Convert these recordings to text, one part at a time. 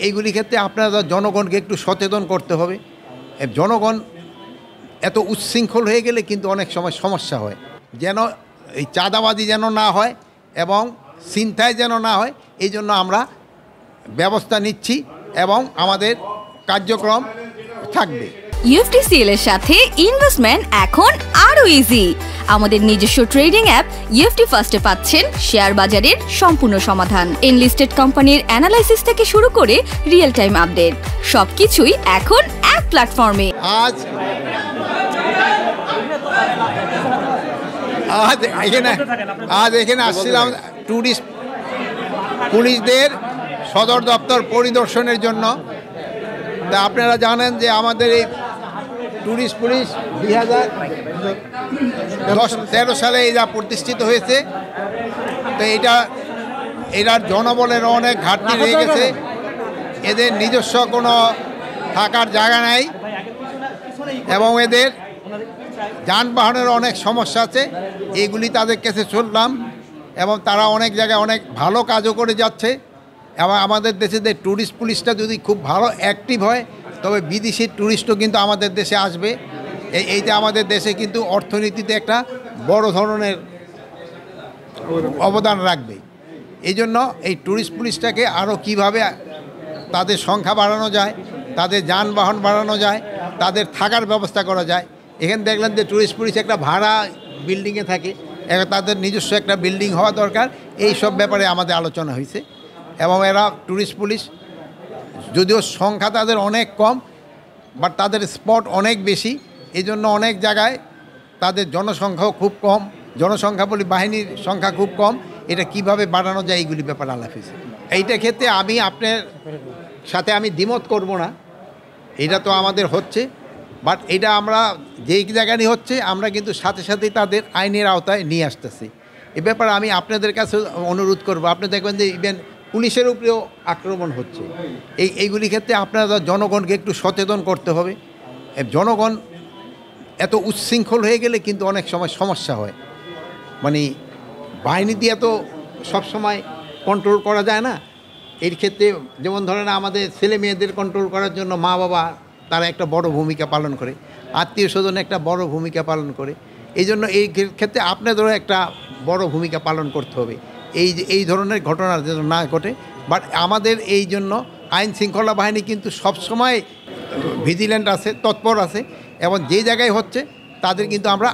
এইগুলি ক্ষেত্রে আপনারা জনগণকে একটু সচেতন করতে হবে। জনগণ এত উচ্ছৃঙ্খল হয়ে গেলে কিন্তু অনেক সময় সমস্যা হয়। যেন এই চাঁদাবাজি যেন না হয় এবং ছিনতাই যেন না হয়, এই জন্য আমরা ব্যবস্থা নিচ্ছি এবং আমাদের কার্যক্রম থাকবে। ইউএফটিসিএল এর সাথে ইনভেস্টমেন্ট এখন আরো ইজি। আমাদের নিজস্ব ট্রেডিং অ্যাপ ইউএফটি ফার্স্টে পাচ্ছেন শেয়ার বাজারের সম্পূর্ণ সমাধান, এনলিস্টেড কোম্পানির অ্যানালাইসিস থেকে শুরু করে রিয়েল টাইম আপডেট, সবকিছুই এখন এক প্ল্যাটফর্মে। আজ এখানে আসছিলাম ট্যুরিস্ট পুলিশদের সদর দপ্তর পরিদর্শনের জন্য। তা আপনারা জানেন যে আমাদের এই ট্যুরিস্ট পুলিশ 2013 সালে এটা প্রতিষ্ঠিত হয়েছে। তো এটার জনবলের অনেক ঘাটতি রয়ে গেছে। এদের নিজস্ব কোনো থাকার জায়গা নাই এবং এদের যানবাহনের অনেক সমস্যা আছে। এইগুলি তাদের কাছে শুনলাম এবং তারা অনেক জায়গায় অনেক ভালো কাজও করে যাচ্ছে। এবং আমাদের দেশে যে ট্যুরিস্ট পুলিশটা যদি খুব ভালো অ্যাক্টিভ হয়, তবে বিদেশি ট্যুরিস্টও কিন্তু আমাদের দেশে আসবে। এইটা আমাদের দেশে কিন্তু অর্থনীতিতে একটা বড় ধরনের অবদান রাখবে। এই জন্য এই ট্যুরিস্ট পুলিশটাকে আরও কীভাবে তাদের সংখ্যা বাড়ানো যায়, তাদের যানবাহন বাড়ানো যায়, তাদের থাকার ব্যবস্থা করা যায়। এখানে দেখলেন যে ট্যুরিস্ট পুলিশ একটা ভাড়া বিল্ডিংয়ে থাকে, তাদের নিজস্ব একটা বিল্ডিং হওয়া দরকার। এই সব ব্যাপারে আমাদের আলোচনা হয়েছে এবং এরা ট্যুরিস্ট পুলিশ যদিও সংখ্যা তাদের অনেক কম, বাট তাদের স্পট অনেক বেশি। এই জন্য অনেক জায়গায় তাদের জনসংখ্যাও খুব কম, জনসংখ্যা বলি বাহিনীর সংখ্যা খুব কম। এটা কিভাবে বাড়ানো যায় এইগুলি ব্যাপার আলাপ হয়েছে। এইটা ক্ষেত্রে আমি আপনার সাথে দ্বিমত করব না, এটা তো আমাদের হচ্ছে। বাট এটা আমরা যেই জায়গায় হচ্ছে আমরা কিন্তু সাথে সাথেই তাদের আইনের আওতায় নিয়ে আসতেছি। এ ব্যাপারে আমি আপনাদের কাছে অনুরোধ করব। আপনি দেখবেন যে ইভেন পুলিশের উপরেও আক্রমণ হচ্ছে। এইগুলি ক্ষেত্রে আপনারা জনগণকে একটু সচেতন করতে হবে। জনগণ এত উচ্ছৃঙ্খল হয়ে গেলে কিন্তু অনেক সময় সমস্যা হয়। মানে বাহিনী দিয়ে তো সবসময় কন্ট্রোল করা যায় না। এর ক্ষেত্রে যেমন ধরেন আমাদের ছেলে মেয়েদের কন্ট্রোল করার জন্য মা বাবা তারা একটা বড় ভূমিকা পালন করে, আত্মীয় স্বজন একটা বড় ভূমিকা পালন করে। এই জন্য এই ক্ষেত্রে আপনাদেরও একটা বড় ভূমিকা পালন করতে হবে এই ধরনের ঘটনা যেন না ঘটে। বাট আমাদের এই জন্য আইন শৃঙ্খলা বাহিনী কিন্তু সবসময় ভিজিল্যান্ট আছে, তৎপর আছে এবং যে জায়গায় হচ্ছে তাদের কিন্তু আমরা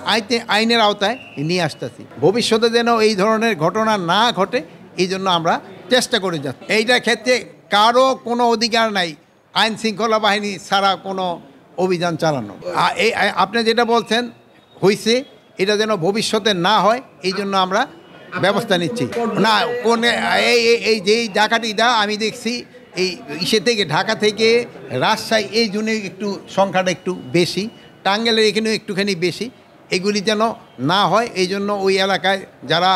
আইনের আওতায় নিয়ে আসতেছি। ভবিষ্যতে যেন এই ধরনের ঘটনা না ঘটে, এই জন্য আমরা চেষ্টা করে যাচ্ছি। এইটার ক্ষেত্রে কারো কোনো অধিকার নাই আইন শৃঙ্খলা বাহিনী ছাড়া কোনো অভিযান চালানো। এই আপনি যেটা বলছেন হয়েছে, এটা যেন ভবিষ্যতে না হয়, এই জন্য আমরা ব্যবস্থা নিচ্ছি। না কোন এই যেই ডাকাতিটা আমি দেখছি এই থেকে ঢাকা থেকে রাজশাহী, এই জন্য একটু সংখ্যাটা একটু বেশি, টাঙ্গাইলের এখানেও একটুখানি বেশি। এগুলি যেন না হয়, এই জন্য ওই এলাকায় যারা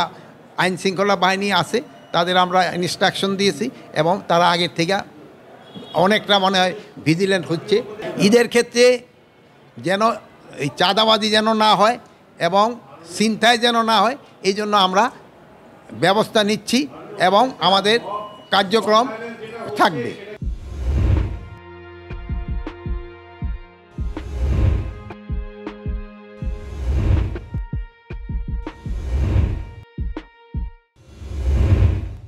আইন শৃঙ্খলা বাহিনী আছে তাদের আমরা ইনস্ট্রাকশন দিয়েছি এবং তারা আগের থেকে অনেকটা মনে হয় ভিজিল্যান্ট হচ্ছে। ঈদের ক্ষেত্রে যেন এই চাঁদাবাজি যেন না হয় এবং ছিনতাই যেন না হয়, এই জন্য আমরা ব্যবস্থা নিচ্ছি এবং আমাদের কার্যক্রম থাকবে।